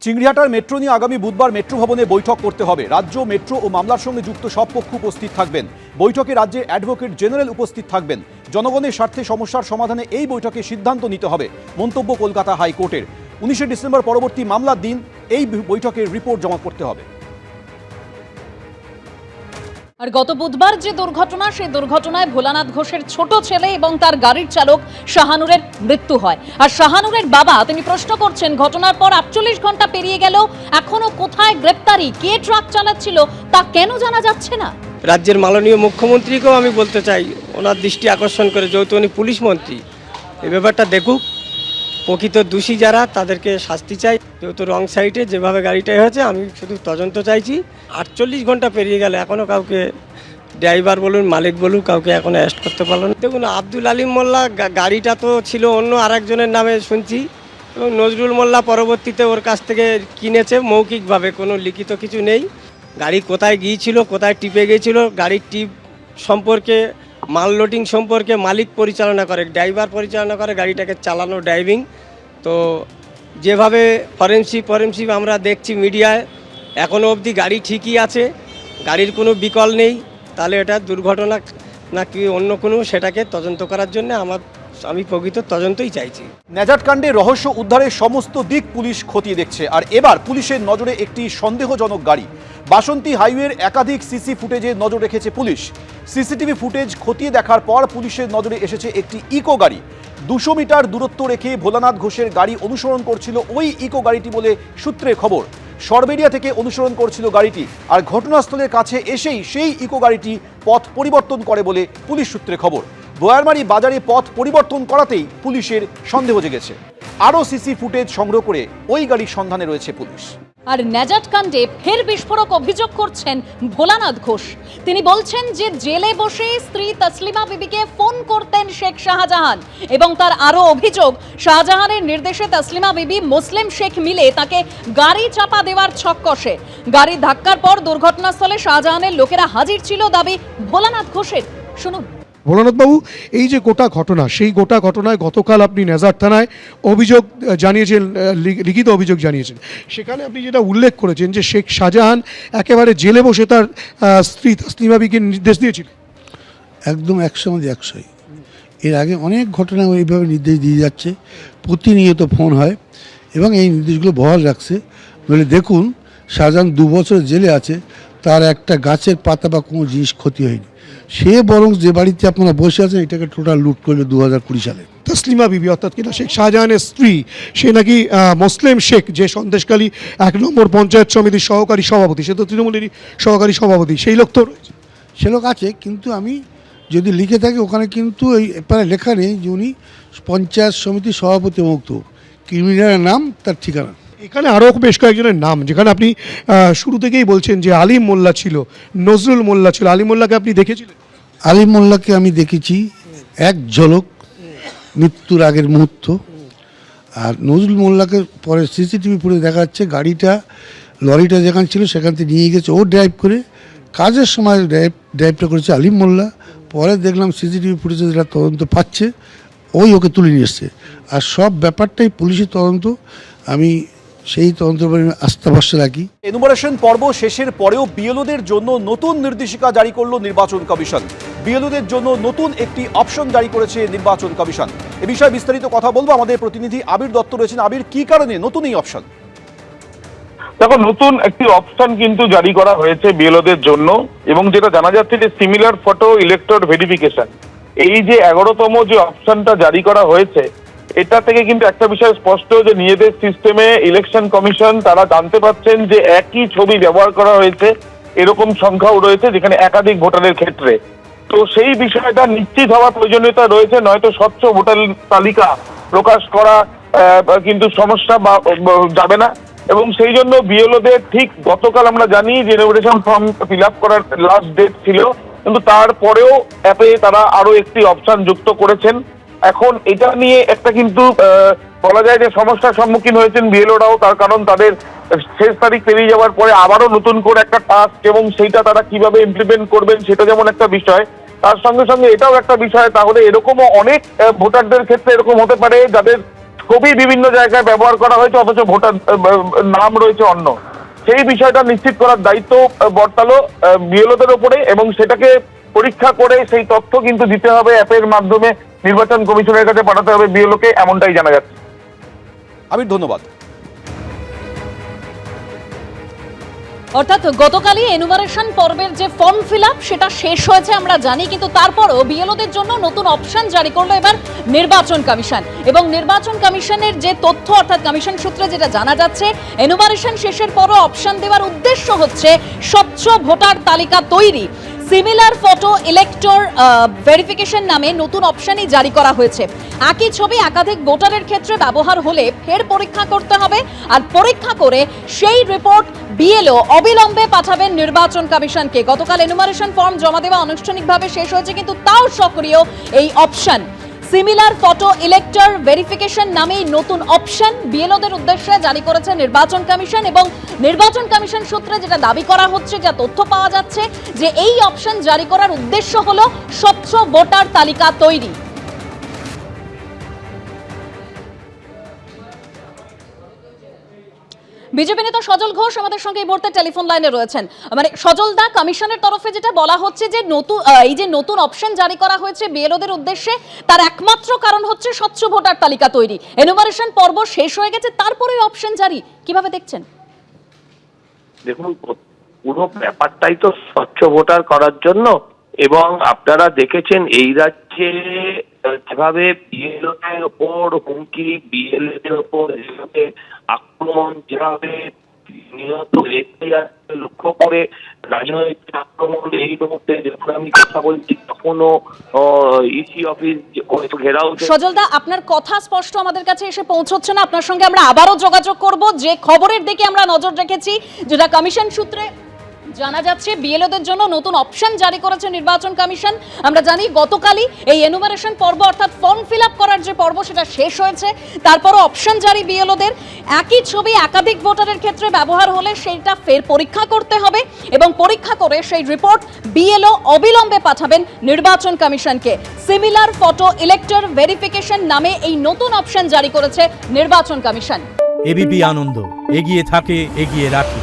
চিংড়িহাটার metro নিয়ে আগামী বুধবার মেট্রো ভবনে বৈঠক করতে হবে। রাজ্য মেট্রো ও মামলার সঙ্গে যুক্ত সব পক্ষ উপস্থিত থাকবেন। বৈঠকে রাজ্যের অ্যাডভোকেট জেনারেল উপস্থিত থাকবেন। জনগণের স্বার্থে সমস্যার সমাধানে এই বৈঠকে সিদ্ধান্ত নিতে হবে, মন্তব্য কলকাতা হাইকোর্টের। 19শে ডিসেম্বর পরবর্তী মামলার দিন এই বৈঠকের রিপোর্ট জমা করতে হবে। আর গত বুধবার যে দুর্ঘটনা, সেই দুর্ঘটনায় ভোলানাথ ঘোষের ছোট ছেলে এবং তার গাড়ির চালক শাহানুরের মৃত্যু হয়। আর শাহানুরের বাবা তিনি প্রশ্ন করছেন, ঘটনার পর 48 ঘন্টা পেরিয়ে গেল, এখনো কোথায় গ্রেপ্তারি, কে ট্রাক চালাচ্ছিল তা কেন জানা যাচ্ছে না। রাজ্যের মাননীয় মুখ্যমন্ত্রীকেও আমি বলতে চাই, ওনার দৃষ্টি আকর্ষণ করে, যেহেতু উনি পুলিশ মন্ত্রী, এই ব্যাপারটা দেখুক। প্রকৃত দোষী যারা তাদেরকে শাস্তি চাই। যেহেতু রং সাইডে যেভাবে গাড়িটাই হয়েছে, আমি শুধু তদন্ত চাইছি। 48 ঘন্টা পেরিয়ে গেলে এখনও কাউকে, ড্রাইভার বলুন মালিক বলুন, কাউকে এখনো অ্যারেস্ট করতে পারলো না। দেখুন, আব্দুল আলিম মোল্লা গাড়িটা তো ছিল অন্য আরেকজনের নামে শুনছি, এবং নজরুল মোল্লা পরবর্তীতে ওর কাছ থেকে কিনেছে মৌখিকভাবে, কোনো লিখিত কিছু নেই। গাড়ি কোথায় গিয়েছিল, কোথায় টিপে গিয়েছিল, গাড়ির টিপ সম্পর্কে, মাল লোডিং সম্পর্কে মালিক পরিচালনা করে, ড্রাইভার পরিচালনা করে, গাড়িটাকে চালানো ড্রাইভিং। তো যেভাবে ফরেনসিক আমরা দেখছি মিডিয়ায়, এখনও অবধি গাড়ি ঠিকই আছে, গাড়ির কোনো বিকল নেই। তাহলে এটা দুর্ঘটনা নাকি অন্য কোনো, সেটাকে তদন্ত করার জন্য আমি প্রকৃত তদন্তই চাইছি। ন্যাজাট কাণ্ডে রহস্য উদ্ধারের সমস্ত দিক পুলিশ খতিয়ে দেখছে। আর এবার পুলিশের নজরে একটি সন্দেহজনক গাড়ি। বাসন্তী হাইওয়ের একাধিক সিসি ফুটেজে নজর রেখেছে পুলিশ। সিসিটিভি ফুটেজ খতিয়ে দেখার পর পুলিশের নজরে এসেছে একটি ইকো গাড়ি। 200 মিটার দূরত্ব রেখে ভোলানাথ ঘোষের গাড়ি অনুসরণ করছিল ওই ইকো গাড়িটি বলে সূত্রের খবর। সরবেরিয়া থেকে অনুসরণ করছিল গাড়িটি, আর ঘটনাস্থলের কাছে এসেই সেই ইকো গাড়িটি পথ পরিবর্তন করে বলে পুলিশ সূত্রে খবর। বোয়ারমারি বাজারে পথ পরিবর্তন করাতেই পুলিশের সন্দেহ জেগেছে। আরও সিসি ফুটেজ সংগ্রহ করে ওই গাড়ির সন্ধানে রয়েছে পুলিশ। আর ন্যাজাট কাণ্ডে ফের বিস্ফোরক অভিযোগ করছেন ভোলানাথ ঘোষ। তিনি বলছেন যে জেলে বসে স্ত্রী তসলিমা বিবিকে ফোন করতেন শেখ শাহজাহান, এবং তার আরও অভিযোগ, শাহজাহানের নির্দেশে তসলিমা বিবি মুসলিম শেখ মিলে তাকে গাড়ি চাপা দেওয়ার ছক কষে। গাড়ির ধাক্কার পর দুর্ঘটনাস্থলে শাহজাহানের লোকেরা হাজির ছিল, দাবি ভোলানাথ ঘোষের। শুনুন। ভোলানাথবাবু, এই যে গোটা ঘটনা, সেই গোটা ঘটনায় গতকাল আপনি ন্যাজাট থানায় অভিযোগ জানিয়েছেন, লিখিত অভিযোগ জানিয়েছেন। সেখানে আপনি যেটা উল্লেখ করেছেন যে শেখ শাহজাহান একেবারে জেলে বসে তার স্ত্রী তসলিমা বিবিকে নির্দেশ দিয়েছিল। একদম 100 এর আগে অনেক ঘটনা এইভাবে নির্দেশ দিয়ে যাচ্ছে, প্রতিনিয়ত ফোন হয় এবং এই নির্দেশগুলো বহাল রাখছে। বলে দেখুন, শাহজাহান 2 বছর জেলে আছে, তার একটা গাছের পাতা বা কোনো জিনিস ক্ষতি হয়নি। সে বরং যে বাড়িতে আপনারা বসে আছেন এটাকে টোটাল লুট করলো 2020 সালে। তসলিমা বিবি অর্থাৎ কিনা শেখ শাহজাহানের স্ত্রী, সে নাকি মুসলিম শেখ, যে সন্দেশখালী 1 নম্বর পঞ্চায়েত সমিতির সহকারী সভাপতি, সে তো তৃণমূলেরই সহকারী সভাপতি, সেই লোক তো রয়েছে। সে লোক আছে, কিন্তু আমি যদি লিখে থাকি ওখানে কিন্তু এই ব্যাপারে লেখা নেই যে উনি পঞ্চায়েত সমিতির সভাপতি মুক্ত, ক্রিমিনালের নাম, তার ঠিকানা। এখানে আরও বেশ কয়েকজনের নাম, যেখানে আপনি শুরু থেকেই বলছেন যে আলিম মোল্লা ছিল, নজরুল মোল্লা ছিল। আলিম মোল্লাকে আপনি দেখেছিলেন? আলিম মোল্লাকে আমি দেখেছি এক ঝলক, মৃত্যুর আগের মুহূর্ত। আর নজরুল মোল্লাকে পরে সিসিটিভি ফুটেজ দেখা যাচ্ছে, গাড়িটা, লরিটা যেখানে ছিল সেখান থেকে নিয়ে গেছে ও ড্রাইভ করে। কাজের সময় ড্রাইভটা করেছে আলিম মোল্লা। পরে দেখলাম সিসিটিভি ফুটেজে যেটা তদন্ত পাচ্ছে, ওকে তুলে নিয়ে এসছে। আর সব ব্যাপারটাই পুলিশের তদন্ত, আমি সেই তদন্তের উপরে আস্থা ভরসা রাখি। এনুমারেশন পর্ব শেষের পরেও বিএলওদের জন্য নতুন নির্দেশিকা জারি করল নির্বাচন কমিশন। বিএলওদের জন্য নতুন একটি অপশন জারি করেছে নির্বাচন কমিশন। এ বিষয়ে বিস্তারিত কথা বলবো, আমাদের প্রতিনিধি আবির দত্ত রয়েছেন। আবির, কি কারণে নতুন এই অপশন? দেখো, নতুন একটি অপশন কিন্তু জারি করা হয়েছে বিএলওদের জন্য, এবং যেটা জানা যাচ্ছে যে সিমিলার ফটো ইলেক্টর ভেরিফিকেশন, এই যে 11তম যে অপশনটা জারি করা হয়েছে, এটা থেকে কিন্তু একটা বিষয় স্পষ্ট যে নিজেদের সিস্টেমে ইলেকশন কমিশন তারা জানতে পারছেন যে একই ছবি ব্যবহার করা হয়েছে এরকম সংখ্যাও রয়েছে যেখানে একাধিক ভোটারের ক্ষেত্রে। তো সেই বিষয়টা নিশ্চিত হওয়ার প্রয়োজনীয়তা রয়েছে, নয়তো স্বচ্ছ ভোটার তালিকা প্রকাশ করা কিন্তু সমস্যা বা যাবে না। এবং সেই জন্য বিএলওদের ঠিক গতকাল আমরা জানি যে ইনোভিটেশন ফর্ম ফিল আপ করার লাস্ট ডেট ছিল, কিন্তু তারপরেও অ্যাপে তারা আরো একটি অপশন যুক্ত করেছেন। এখন এটা নিয়ে একটা কিন্তু বলা যায় যে সমস্যার সম্মুখীন হয়েছেন বিএলওরাও, তার কারণ তাদের শেষ তারিখ পেরিয়ে যাওয়ার পরে আবারও নতুন করে একটা টাস্ক, এবং সেইটা তারা কিভাবে ইমপ্লিমেন্ট করবেন সেটা যেমন একটা বিষয়, তার সঙ্গে সঙ্গে এটাও একটা বিষয়। তাহলে এরকমও অনেক ভোটারদের ক্ষেত্রে এরকম হতে পারে যাদের ছবি বিভিন্ন জায়গায় ব্যবহার করা হয়েছে, অথচ ভোটার নাম রয়েছে অন্য। সেই বিষয়টা নিশ্চিত করার দায়িত্ব বর্তালো বিএলওদের ওপরে, এবং সেটাকে পরীক্ষা করে সেই তথ্য কিন্তু দিতে হবে অ্যাপের মাধ্যমে, নির্বাচন কমিশনের কাছে পাঠাতে হবে বিএলওকে, এমনটাই জানা যাচ্ছে। আবির, ধন্যবাদ। অর্থাৎ গতকালই এনুমারেশন পর্বের যে ফর্ম ফিল আপ সেটা শেষ হয়েছে আমরা জানি, কিন্তু তারপরও বিএলওদের জন্য নতুন অপশন জারি করলো এবার নির্বাচন কমিশন। এবং নির্বাচন কমিশনের যে তথ্য, অর্থাৎ কমিশন সূত্রে যেটা জানা যাচ্ছে, এনুমারেশন শেষের পরও অপশন দেওয়ার উদ্দেশ্য হচ্ছে স্বচ্ছ ভোটার তালিকা তৈরি। সিমিলার ফটো ইলেক্টর ভেরিফিকেশন নামে নতুন অপশনই জারি করা হয়েছে। একই ছবি একাধিক ভোটারের ক্ষেত্রে ব্যবহার হলে ফের পরীক্ষা করতে হবে, আর পরীক্ষা করে সেই রিপোর্ট বিএলও অবিলম্বে পাঠাবেন নির্বাচন কমিশনকে। গতকাল এনুমারেশন ফর্ম জমা দেওয়া আনুষ্ঠানিকভাবে শেষ হয়েছে, কিন্তু তাও সক্রিয় এই option. Similar photo elector verification নামেই নতুন অপশন বিএলওদের উদ্দেশ্যে জারি করেছে নির্বাচন কমিশন। এবং নির্বাচন কমিশন সূত্রে যেটা দাবি করা হচ্ছে, যা তথ্য পাওয়া যাচ্ছে, যে এই অপশন জারি করার উদ্দেশ্য হলো স্বচ্ছ ভোটার তালিকা তৈরি। বিজেপি নেতা সজল ঘোষ আমাদের সঙ্গে এই মুহূর্তে টেলিফোন লাইনে রয়েছেন। মানে সজল দা, কমিশনের তরফে যেটা বলা হচ্ছে যে নতুন অপশন জারি করা হয়েছে বিএলওদের উদ্দেশ্যে, তার একমাত্র কারণ হচ্ছে স্বচ্ছ ভোটার তালিকা তৈরি। এনুমারেশন পর্ব শেষ হয়ে গেছে, তারপরে অপশন জারি, কিভাবে দেখছেন? দেখুন, পুরো ব্যাপারটাই তো স্বচ্ছ ভোটার করার জন্য। এবং আপনারা দেখেছেন এই রাজ্যে যেভাবে বিএলওদের ওপর হুমকি, বিএলওদের ওপর যেভাবে আক্রমণ, যেভাবে নিহত লক্ষ্য করে রাজনৈতিক আক্রমণ, এই মুহূর্তে যখন আমি কথা বলছি তখনও ইসি অফিস ঘেরাও। সজল দা, আপনার কথা স্পষ্ট আমাদের কাছে এসে পৌঁছচ্ছে না, আপনার সঙ্গে আমরা আবারও যোগাযোগ করব। যে খবরের দিকে আমরা নজর রেখেছি, যেটা কমিশন সূত্রে জানা যাচ্ছে, বিএলওদের জন্য নতুন অপশন জারি করেছে নির্বাচন কমিশন। আমরা জানি গতকালই এই এনুমারেশন পর্ব, অর্থাৎ ফর্ম ফিল আপ করার যে পর্ব, সেটা শেষ হয়েছে। তারপরও অপশন জারি বিএলওদের। একই ছবি একাধিক ভোটারের ক্ষেত্রে ব্যবহার হলে সেইটা ফের পরীক্ষা করতে হবে, এবং পরীক্ষা করে সেই রিপোর্ট বিএলও অবিলম্বে পাঠাবেন নির্বাচন কমিশনকে। সিমিলার ফটো ইলেক্টর ভেরিফিকেশন নামে এই নতুন অপশন জারি করেছে নির্বাচন কমিশন। এবিপি আনন্দ, এগিয়ে থাকে, এগিয়ে রাখে।